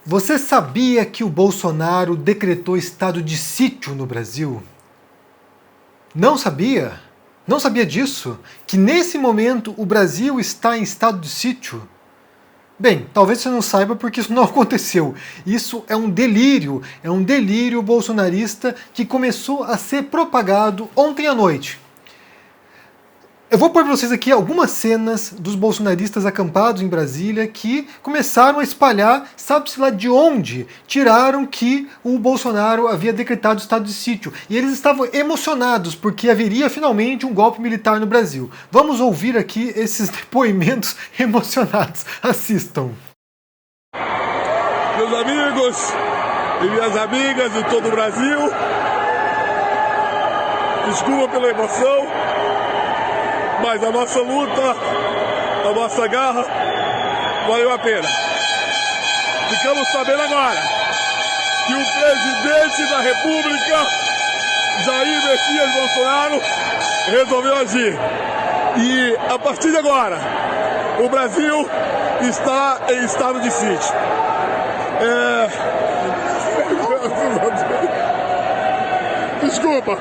Você sabia que o Bolsonaro decretou estado de sítio no Brasil? Não sabia? Não sabia disso? Que nesse momento o Brasil está em estado de sítio? Bem, talvez você não saiba porque isso não aconteceu. Isso é um delírio bolsonarista que começou a ser propagado ontem à noite. Eu vou pôr para vocês aqui algumas cenas dos bolsonaristas acampados em Brasília que começaram a espalhar, sabe-se lá de onde, tiraram que o Bolsonaro havia decretado estado de sítio. E eles estavam emocionados porque haveria finalmente um golpe militar no Brasil. Vamos ouvir aqui esses depoimentos emocionados. Assistam. Meus amigos e minhas amigas de todo o Brasil, desculpa pela emoção, mas a nossa luta, a nossa garra, valeu a pena. Ficamos sabendo agora que o presidente da República, Jair Messias Bolsonaro, resolveu agir. E a partir de agora, o Brasil está em estado de sítio. Desculpa.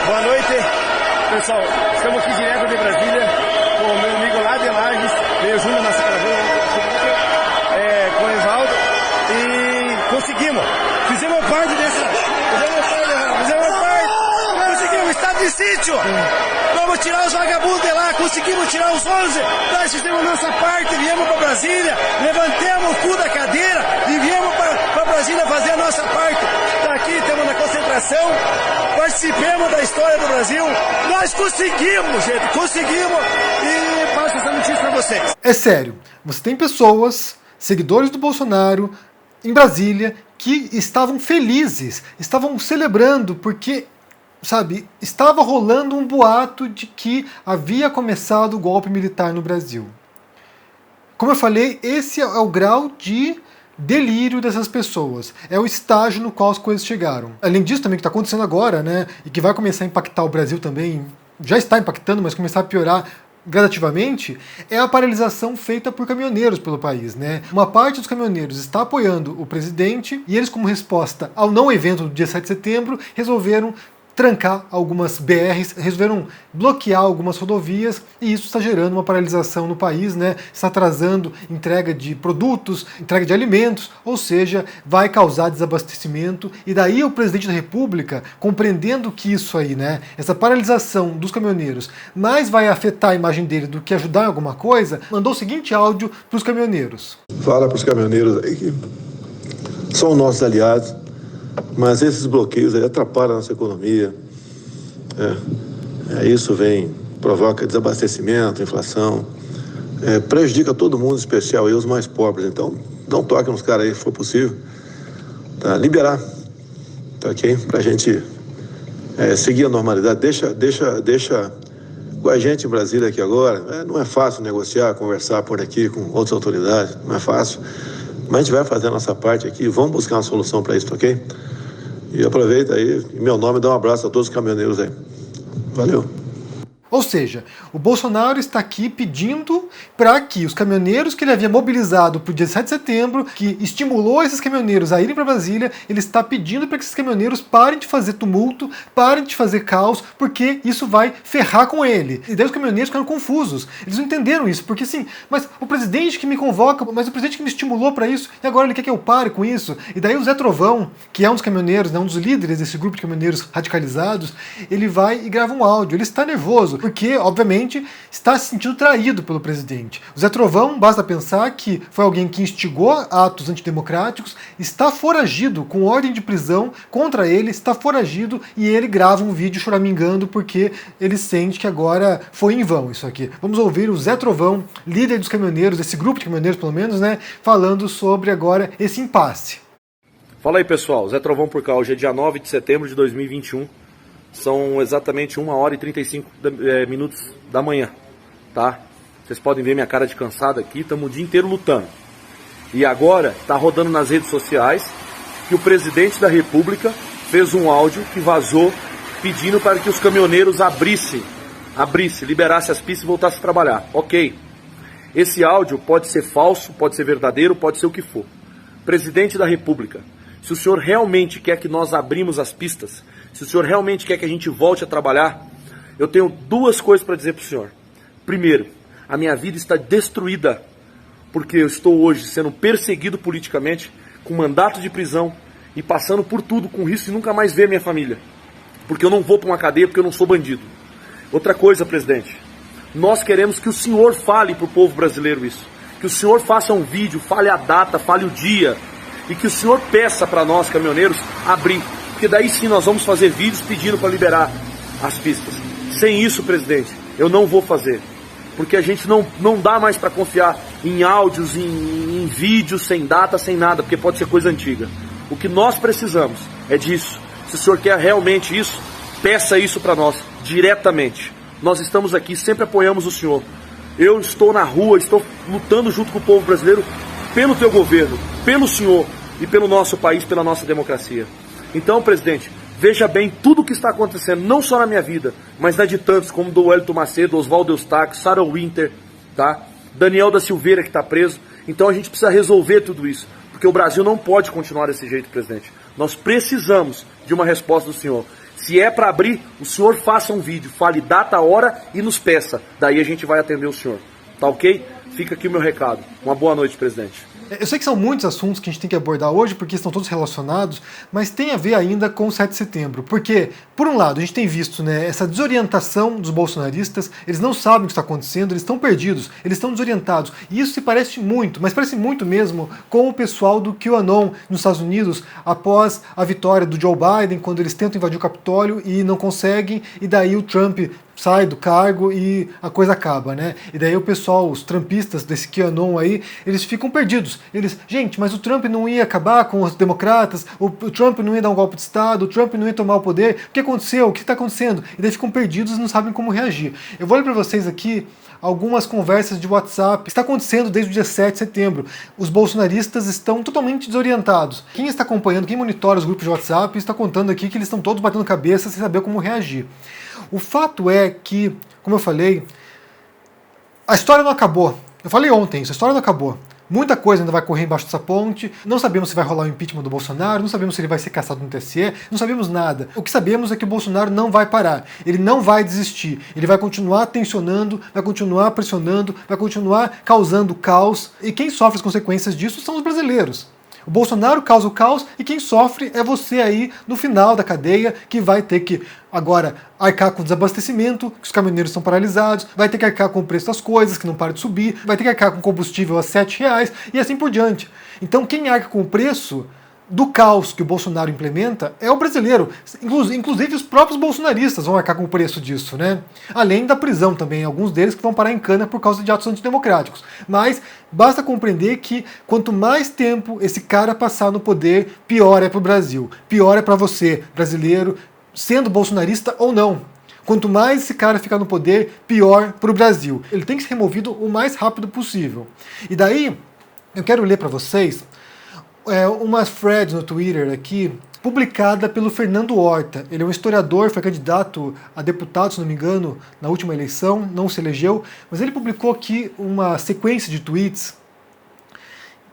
Boa noite. Pessoal, estamos aqui direto de Brasília com o meu amigo lá de Lages, veio junto na Sacramento, com o Evaldo, e conseguimos, fizemos parte conseguimos estado de sítio, vamos tirar os vagabundos de lá, conseguimos tirar os 11, nós fizemos nossa parte, viemos para Brasília, levantamos o cu da cadeira e viemos para Brasília fazer a nossa parte. Está aqui, estamos na concentração, participemos da história do Brasil, nós conseguimos, gente, conseguimos, e passo essa notícia para vocês. É sério, você tem pessoas, seguidores do Bolsonaro, em Brasília, que estavam felizes, estavam celebrando, porque, sabe, estava rolando um boato de que havia começado o golpe militar no Brasil. Como eu falei, esse é o grau de delírio dessas pessoas. É o estágio no qual as coisas chegaram. Além disso, também, que está acontecendo agora, né, e que vai começar a impactar o Brasil também, já está impactando, mas começar a piorar gradativamente, é a paralisação feita por caminhoneiros pelo país, né? Uma parte dos caminhoneiros está apoiando o presidente e eles, como resposta ao não evento do dia 7 de setembro, resolveram trancar algumas BRs, resolveram bloquear algumas rodovias, e isso está gerando uma paralisação no país, né? Está atrasando entrega de produtos, entrega de alimentos, ou seja, vai causar desabastecimento, e daí o presidente da República, compreendendo que isso aí, né, essa paralisação dos caminhoneiros, mais vai afetar a imagem dele do que ajudar em alguma coisa, mandou o seguinte áudio para os caminhoneiros. Fala para os caminhoneiros aí que são nossos aliados, mas esses bloqueios aí atrapalham a nossa economia. Isso provoca desabastecimento, inflação, prejudica todo mundo, em especial os mais pobres. Então, dá um toque nos caras aí, se for possível, tá? Liberar, tá, ok? Pra gente seguir a normalidade. Deixa com a gente em Brasília aqui agora. Não é fácil negociar, conversar por aqui com outras autoridades, não é fácil. Mas a gente vai fazer a nossa parte aqui, vamos buscar uma solução para isso, ok? E aproveita aí, em meu nome, dá um abraço a todos os caminhoneiros aí. Valeu! Ou seja, o Bolsonaro está aqui pedindo para que os caminhoneiros que ele havia mobilizado para o dia 7 de setembro, que estimulou esses caminhoneiros a irem para Brasília, ele está pedindo para que esses caminhoneiros parem de fazer tumulto, parem de fazer caos, porque isso vai ferrar com ele. E daí os caminhoneiros ficaram confusos. Eles não entenderam isso, porque assim, mas o presidente que me convoca, mas o presidente que me estimulou para isso, e agora ele quer que eu pare com isso. E daí o Zé Trovão, que é um dos caminhoneiros, né, um dos líderes desse grupo de caminhoneiros radicalizados, ele vai e grava um áudio. Ele está nervoso, porque, obviamente, está se sentindo traído pelo presidente. O Zé Trovão, basta pensar que foi alguém que instigou atos antidemocráticos, está foragido, com ordem de prisão contra ele, está foragido, e ele grava um vídeo choramingando porque ele sente que agora foi em vão isso aqui. Vamos ouvir o Zé Trovão, líder dos caminhoneiros, desse grupo de caminhoneiros pelo menos, né, falando sobre agora esse impasse. Fala aí, pessoal, Zé Trovão por cá. Hoje é dia 9 de setembro de 2021. São exatamente 1h35 minutos da manhã, tá? Vocês podem ver minha cara de cansado aqui, estamos o dia inteiro lutando. E agora está rodando nas redes sociais que o presidente da República fez um áudio que vazou pedindo para que os caminhoneiros liberassem as pistas e voltassem a trabalhar. Ok. Esse áudio pode ser falso, pode ser verdadeiro, pode ser o que for. Presidente da República, se o senhor realmente quer que nós abrimos as pistas, se o senhor realmente quer que a gente volte a trabalhar, eu tenho duas coisas para dizer para o senhor. Primeiro, a minha vida está destruída porque eu estou hoje sendo perseguido politicamente, com mandato de prisão e passando por tudo com risco de nunca mais ver minha família. Porque eu não vou para uma cadeia, porque eu não sou bandido. Outra coisa, presidente, nós queremos que o senhor fale para o povo brasileiro isso. Que o senhor faça um vídeo, fale a data, fale o dia. E que o senhor peça para nós, caminhoneiros, abrir. Porque daí sim nós vamos fazer vídeos pedindo para liberar as pistas. Sem isso, presidente, eu não vou fazer. Porque a gente não dá mais para confiar em áudios, em vídeos, sem data, sem nada. Porque pode ser coisa antiga. O que nós precisamos é disso. Se o senhor quer realmente isso, peça isso para nós, diretamente. Nós estamos aqui, sempre apoiamos o senhor. Eu estou na rua, estou lutando junto com o povo brasileiro pelo teu governo, pelo senhor e pelo nosso país, pela nossa democracia. Então, presidente, veja bem tudo o que está acontecendo, não só na minha vida, mas na de tantos, como do Wellington Macedo, Oswaldo Eustáquio, Sarah Winter, tá? Daniel da Silveira, que está preso. Então a gente precisa resolver tudo isso, porque o Brasil não pode continuar desse jeito, presidente. Nós precisamos de uma resposta do senhor. Se é para abrir, o senhor faça um vídeo, fale data, hora e nos peça. Daí a gente vai atender o senhor. Tá ok? Fica aqui o meu recado. Uma boa noite, presidente. Eu sei que são muitos assuntos que a gente tem que abordar hoje, porque estão todos relacionados, mas tem a ver ainda com o 7 de setembro. Porque, por um lado, a gente tem visto, né, essa desorientação dos bolsonaristas, eles não sabem o que está acontecendo, eles estão perdidos, eles estão desorientados. E isso se parece muito, mas parece muito mesmo com o pessoal do QAnon nos Estados Unidos, após a vitória do Joe Biden, quando eles tentam invadir o Capitólio e não conseguem, e daí o Trump sai do cargo e a coisa acaba, né? E daí o pessoal, os trumpistas desse QAnon aí, eles ficam perdidos. Eles, gente, mas o Trump não ia acabar com os democratas, o Trump não ia dar um golpe de Estado, o Trump não ia tomar o poder, o que aconteceu? O que está acontecendo? E daí ficam perdidos e não sabem como reagir. Eu vou ler para vocês aqui algumas conversas de WhatsApp. Está acontecendo desde o dia 7 de setembro. Os bolsonaristas estão totalmente desorientados. Quem está acompanhando, quem monitora os grupos de WhatsApp, está contando aqui que eles estão todos batendo cabeça sem saber como reagir. O fato é que, como eu falei, a história não acabou. Eu falei ontem isso, a história não acabou. Muita coisa ainda vai correr embaixo dessa ponte. Não sabemos se vai rolar o impeachment do Bolsonaro, não sabemos se ele vai ser cassado no TSE, não sabemos nada. O que sabemos é que o Bolsonaro não vai parar, ele não vai desistir, ele vai continuar tensionando, vai continuar pressionando, vai continuar causando caos, e quem sofre as consequências disso são os brasileiros. O Bolsonaro causa o caos e quem sofre é você aí no final da cadeia, que vai ter que agora arcar com o desabastecimento, que os caminhoneiros estão paralisados, vai ter que arcar com o preço das coisas, que não para de subir, vai ter que arcar com combustível a R$7 e assim por diante. Então quem arca com o preço do caos que o Bolsonaro implementa é o brasileiro. Inclusive os próprios bolsonaristas vão arcar com o preço disso, né? Além da prisão também, alguns deles que vão parar em cana por causa de atos antidemocráticos. Mas basta compreender que quanto mais tempo esse cara passar no poder, pior é para o Brasil. Pior é para você, brasileiro, sendo bolsonarista ou não. Quanto mais esse cara ficar no poder, pior para o Brasil. Ele tem que ser removido o mais rápido possível. E daí, eu quero ler para vocês uma thread no Twitter aqui, publicada pelo Fernando Horta. Ele é um historiador, foi candidato a deputado, se não me engano, na última eleição, não se elegeu, mas ele publicou aqui uma sequência de tweets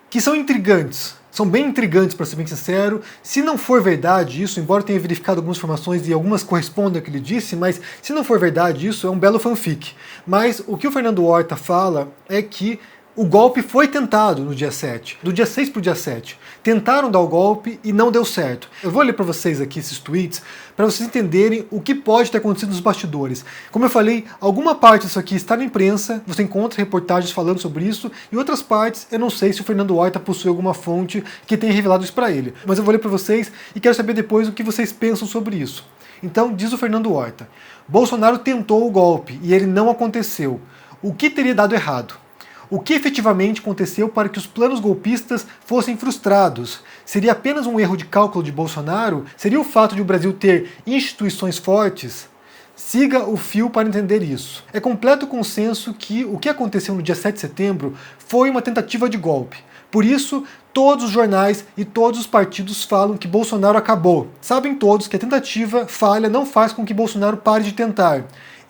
que são intrigantes. São bem intrigantes, para ser bem sincero. Se não for verdade isso, embora eu tenha verificado algumas informações e algumas correspondem ao que ele disse, mas se não for verdade isso, é um belo fanfic. Mas o que o Fernando Horta fala é que o golpe foi tentado no dia 7, do dia 6 para o dia 7. Tentaram dar o golpe e não deu certo. Eu vou ler para vocês aqui esses tweets para vocês entenderem o que pode ter acontecido nos bastidores. Como eu falei, alguma parte disso aqui está na imprensa, você encontra reportagens falando sobre isso, e outras partes eu não sei se o Fernando Horta possui alguma fonte que tenha revelado isso para ele. Mas eu vou ler para vocês e quero saber depois o que vocês pensam sobre isso. Então, diz o Fernando Horta: Bolsonaro tentou o golpe e ele não aconteceu. O que teria dado errado? O que efetivamente aconteceu para que os planos golpistas fossem frustrados? Seria apenas um erro de cálculo de Bolsonaro? Seria o fato de o Brasil ter instituições fortes? Siga o fio para entender isso. É completo consenso que o que aconteceu no dia 7 de setembro foi uma tentativa de golpe. Por isso, todos os jornais e todos os partidos falam que Bolsonaro acabou. Sabem todos que a tentativa falha não faz com que Bolsonaro pare de tentar.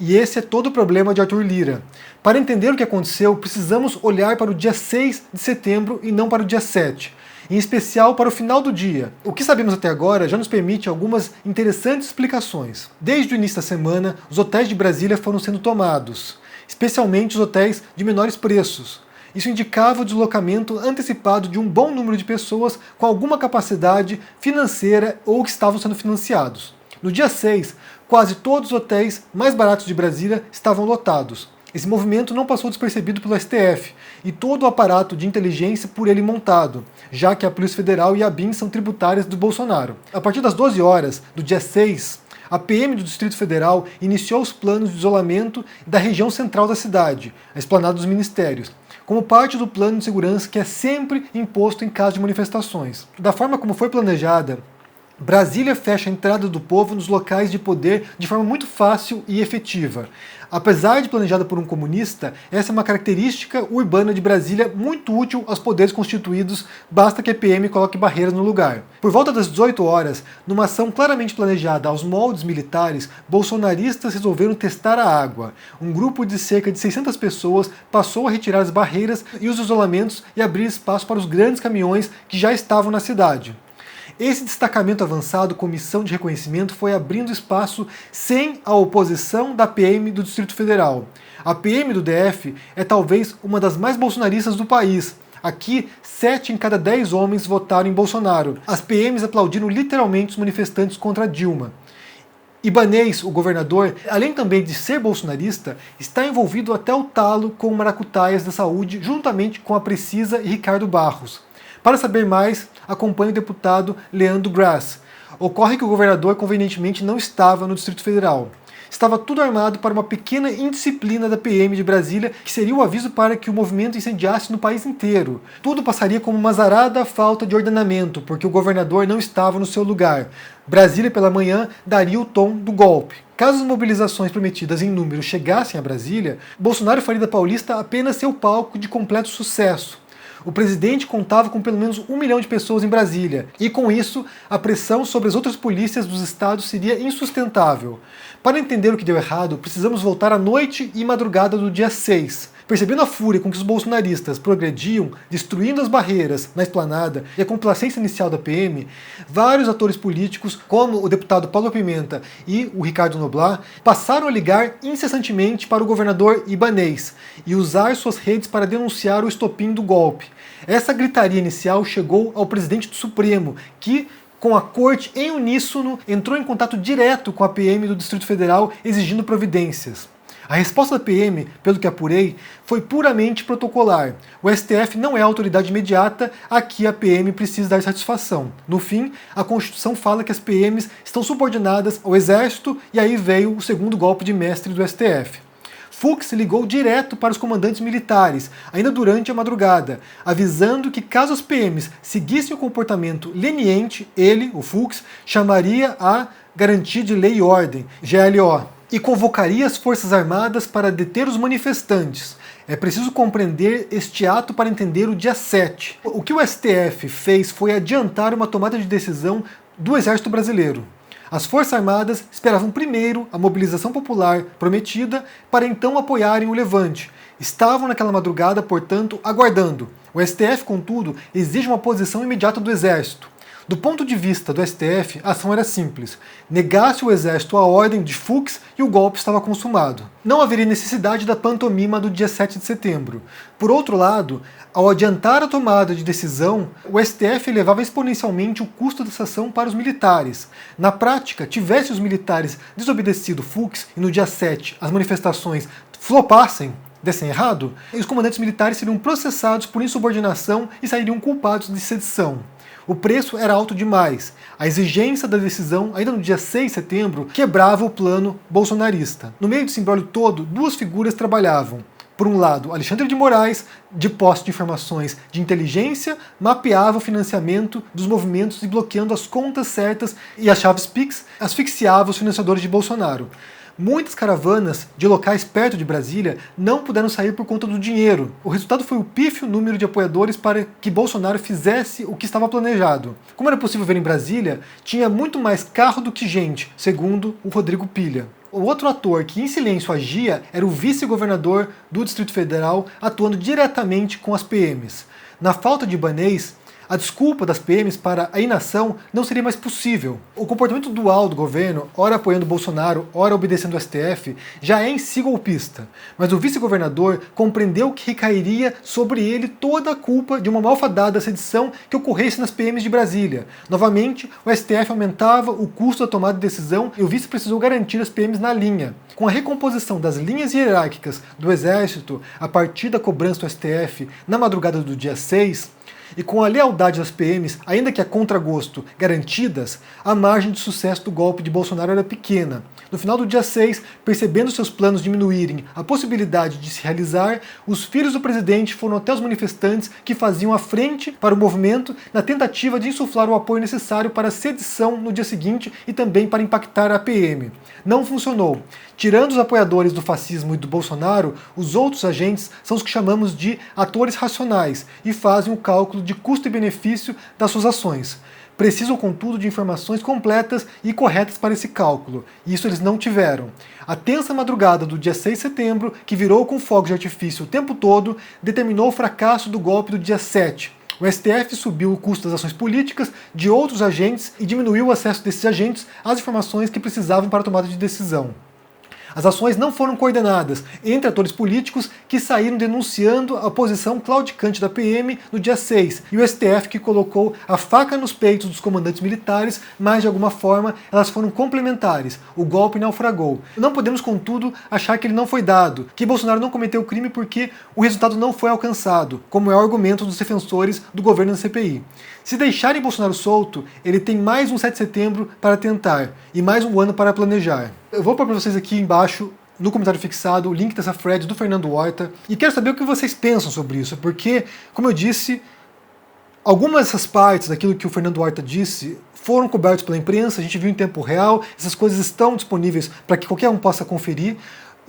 E esse é todo o problema de Arthur Lira. Para entender o que aconteceu, precisamos olhar para o dia 6 de setembro e não para o dia 7. Em especial para o final do dia. O que sabemos até agora já nos permite algumas interessantes explicações. Desde o início da semana, os hotéis de Brasília foram sendo tomados, especialmente os hotéis de menores preços. Isso indicava o deslocamento antecipado de um bom número de pessoas com alguma capacidade financeira ou que estavam sendo financiados. No dia 6, quase todos os hotéis mais baratos de Brasília estavam lotados. Esse movimento não passou despercebido pelo STF e todo o aparato de inteligência por ele montado, já que a Polícia Federal e a BIM são tributárias do Bolsonaro. A partir das 12 horas do dia 6, a PM do Distrito Federal iniciou os planos de isolamento da região central da cidade, a esplanada dos ministérios, como parte do plano de segurança que é sempre imposto em caso de manifestações. Da forma como foi planejada, Brasília fecha a entrada do povo nos locais de poder de forma muito fácil e efetiva. Apesar de planejada por um comunista, essa é uma característica urbana de Brasília muito útil aos poderes constituídos, basta que a PM coloque barreiras no lugar. Por volta das 18 horas, numa ação claramente planejada aos moldes militares, bolsonaristas resolveram testar a água. Um grupo de cerca de 600 pessoas passou a retirar as barreiras e os isolamentos e abrir espaço para os grandes caminhões que já estavam na cidade. Esse destacamento avançado com missão de reconhecimento foi abrindo espaço sem a oposição da PM do Distrito Federal. A PM do DF é talvez uma das mais bolsonaristas do país. Aqui, 7 em cada 10 homens votaram em Bolsonaro. As PMs aplaudiram literalmente os manifestantes contra Dilma. Ibanez, o governador, além também de ser bolsonarista, está envolvido até o talo com maracutaias da saúde, juntamente com a Precisa e Ricardo Barros. Para saber mais, acompanhe o deputado Leandro Grass. Ocorre que o governador convenientemente não estava no Distrito Federal. Estava tudo armado para uma pequena indisciplina da PM de Brasília, que seria o aviso para que o movimento incendiasse no país inteiro. Tudo passaria como uma azarada falta de ordenamento, porque o governador não estava no seu lugar. Brasília pela manhã daria o tom do golpe. Caso as mobilizações prometidas em número chegassem a Brasília, Bolsonaro faria da Paulista apenas seu palco de completo sucesso. O presidente contava com pelo menos 1 milhão de pessoas em Brasília, e com isso, a pressão sobre as outras polícias dos estados seria insustentável. Para entender o que deu errado, precisamos voltar à noite e madrugada do dia 6. Percebendo a fúria com que os bolsonaristas progrediam, destruindo as barreiras na esplanada e a complacência inicial da PM, vários atores políticos, como o deputado Paulo Pimenta e o Ricardo Noblat, passaram a ligar incessantemente para o governador Ibanez e usar suas redes para denunciar o estopim do golpe. Essa gritaria inicial chegou ao presidente do Supremo, que, com a corte em uníssono, entrou em contato direto com a PM do Distrito Federal exigindo providências. A resposta da PM, pelo que apurei, foi puramente protocolar. O STF não é a autoridade imediata a que a PM precisa dar satisfação. No fim, a Constituição fala que as PMs estão subordinadas ao Exército e aí veio o segundo golpe de mestre do STF. Fux ligou direto para os comandantes militares, ainda durante a madrugada, avisando que caso as PMs seguissem o comportamento leniente, ele, o Fux, chamaria a Garantia de Lei e Ordem, GLO, e convocaria as Forças Armadas para deter os manifestantes. É preciso compreender este ato para entender o dia 7. O que o STF fez foi adiantar uma tomada de decisão do Exército Brasileiro. As Forças Armadas esperavam primeiro a mobilização popular prometida para então apoiarem o levante. Estavam naquela madrugada, portanto, aguardando. O STF, contudo, exige uma posição imediata do Exército. Do ponto de vista do STF, a ação era simples. Negasse o Exército a ordem de Fux e o golpe estava consumado. Não haveria necessidade da pantomima do dia 7 de setembro. Por outro lado, ao adiantar a tomada de decisão, o STF elevava exponencialmente o custo dessa ação para os militares. Na prática, tivesse os militares desobedecido Fux e no dia 7 as manifestações flopassem, dessem errado, os comandantes militares seriam processados por insubordinação e sairiam culpados de sedição. O preço era alto demais. A exigência da decisão, ainda no dia 6 de setembro, quebrava o plano bolsonarista. No meio desse imbróglio todo, duas figuras trabalhavam. Por um lado, Alexandre de Moraes, de posse de informações de inteligência, mapeava o financiamento dos movimentos e bloqueando as contas certas e as chaves Pix, asfixiava os financiadores de Bolsonaro. Muitas caravanas de locais perto de Brasília não puderam sair por conta do dinheiro. O resultado foi o pífio número de apoiadores para que Bolsonaro fizesse o que estava planejado. Como era possível ver em Brasília, tinha muito mais carro do que gente, segundo o Rodrigo Pilha. O outro ator que em silêncio agia era o vice-governador do Distrito Federal, atuando diretamente com as PMs. Na falta de Ibanez, a desculpa das PMs para a inação não seria mais possível. O comportamento dual do governo, ora apoiando Bolsonaro, ora obedecendo o STF, já é em si golpista. Mas o vice-governador compreendeu que recairia sobre ele toda a culpa de uma malfadada sedição que ocorresse nas PMs de Brasília. Novamente, o STF aumentava o custo da tomada de decisão e o vice precisou garantir as PMs na linha. Com a recomposição das linhas hierárquicas do Exército a partir da cobrança do STF na madrugada do dia 6, e com a lealdade das PMs, ainda que a contragosto, garantidas, a margem de sucesso do golpe de Bolsonaro era pequena. No final do dia 6, percebendo seus planos diminuírem a possibilidade de se realizar, os filhos do presidente foram até os manifestantes que faziam a frente para o movimento na tentativa de insuflar o apoio necessário para a sedição no dia seguinte e também para impactar a PM. Não funcionou. Tirando os apoiadores do fascismo e do Bolsonaro, os outros agentes são os que chamamos de atores racionais e fazem o cálculo de custo e benefício das suas ações. Precisam, contudo, de informações completas e corretas para esse cálculo, e isso eles não tiveram. A tensa madrugada do dia 6 de setembro, que virou com fogos de artifício o tempo todo, determinou o fracasso do golpe do dia 7. O STF subiu o custo das ações políticas de outros agentes e diminuiu o acesso desses agentes às informações que precisavam para a tomada de decisão. As ações não foram coordenadas entre atores políticos que saíram denunciando a posição claudicante da PM no dia 6 e o STF que colocou a faca nos peitos dos comandantes militares, mas de alguma forma elas foram complementares. O golpe naufragou. Não podemos, contudo, achar que ele não foi dado, que Bolsonaro não cometeu crime porque o resultado não foi alcançado, como é o argumento dos defensores do governo da CPI. Se deixarem Bolsonaro solto, ele tem mais um 7 de setembro para tentar e mais um ano para planejar. Eu vou pôr para vocês aqui embaixo, no comentário fixado, o link dessa thread do Fernando Horta, e quero saber o que vocês pensam sobre isso, porque, como eu disse, algumas dessas partes daquilo que o Fernando Horta disse foram cobertas pela imprensa, a gente viu em tempo real, essas coisas estão disponíveis para que qualquer um possa conferir,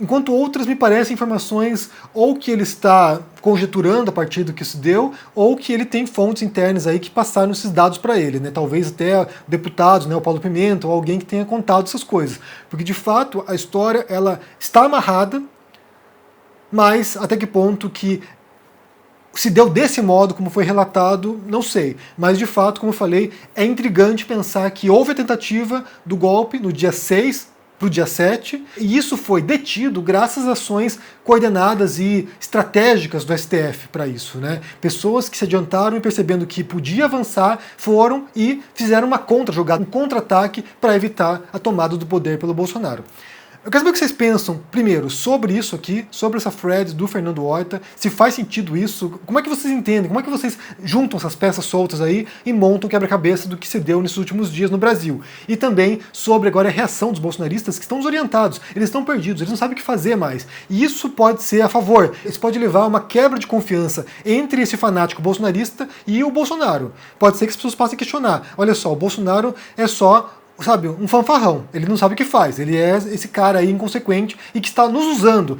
enquanto outras me parecem informações ou que ele está conjeturando a partir do que se deu, ou que ele tem fontes internas aí que passaram esses dados para ele, né? Talvez até deputados, né, o Paulo Pimenta, ou alguém que tenha contado essas coisas. Porque de fato a história ela está amarrada, mas até que ponto que se deu desse modo, como foi relatado, não sei. Mas de fato, como eu falei, é intrigante pensar que houve a tentativa do golpe no dia 6 para o dia 7, e isso foi detido graças às ações coordenadas e estratégicas do STF para isso, né? Pessoas que se adiantaram e percebendo que podia avançar, foram e fizeram uma contra-jogada, um contra-ataque para evitar a tomada do poder pelo Bolsonaro. Eu quero saber o que vocês pensam, primeiro, sobre isso aqui, sobre essa thread do Fernando Horta, se faz sentido isso, como é que vocês entendem, como é que vocês juntam essas peças soltas aí e montam o quebra-cabeça do que se deu nesses últimos dias no Brasil. E também sobre agora a reação dos bolsonaristas que estão desorientados, eles estão perdidos, eles não sabem o que fazer mais. E isso pode ser a favor, isso pode levar a uma quebra de confiança entre esse fanático bolsonarista e o Bolsonaro. Pode ser que as pessoas passem a questionar, olha só, o Bolsonaro é só, sabe, um fanfarrão, ele não sabe o que faz, ele é esse cara aí inconsequente e que está nos usando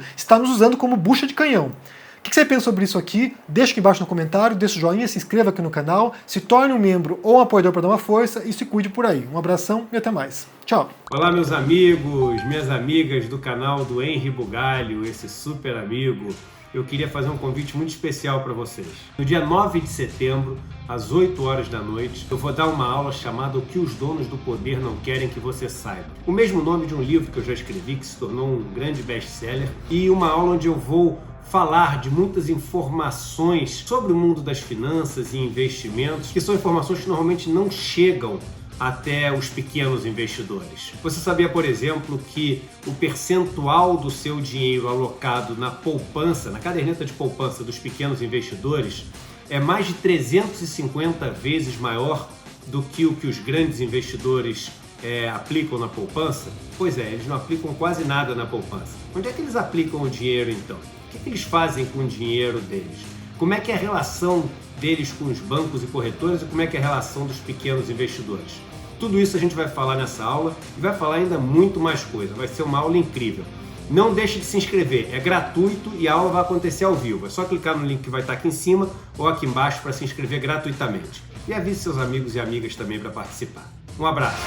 como bucha de canhão. O que você pensa sobre isso aqui? Deixa aqui embaixo no comentário, deixa o joinha, se inscreva aqui no canal, se torne um membro ou um apoiador para dar uma força e se cuide por aí. Um abração e até mais. Tchau! Olá meus amigos, minhas amigas do canal do Henri Bugalho, esse super amigo. Eu queria fazer um convite muito especial para vocês. No dia 9 de setembro, às 8 horas da noite, eu vou dar uma aula chamada O que os donos do poder não querem que você saiba. O mesmo nome de um livro que eu já escrevi, que se tornou um grande best-seller, e uma aula onde eu vou falar de muitas informações sobre o mundo das finanças e investimentos, que são informações que normalmente não chegam até os pequenos investidores. Você sabia, por exemplo, que o percentual do seu dinheiro alocado na poupança, na caderneta de poupança dos pequenos investidores, é mais de 350 vezes maior do que o que os grandes investidores aplicam na poupança? Pois é, eles não aplicam quase nada na poupança. Onde é que eles aplicam o dinheiro então? O que eles fazem com o dinheiro deles? Como é que é a relação deles com os bancos e corretores e como é que é a relação dos pequenos investidores? Tudo isso a gente vai falar nessa aula e vai falar ainda muito mais coisa. Vai ser uma aula incrível. Não deixe de se inscrever, é gratuito e a aula vai acontecer ao vivo. É só clicar no link que vai estar aqui em cima ou aqui embaixo para se inscrever gratuitamente. E avise seus amigos e amigas também para participar. Um abraço!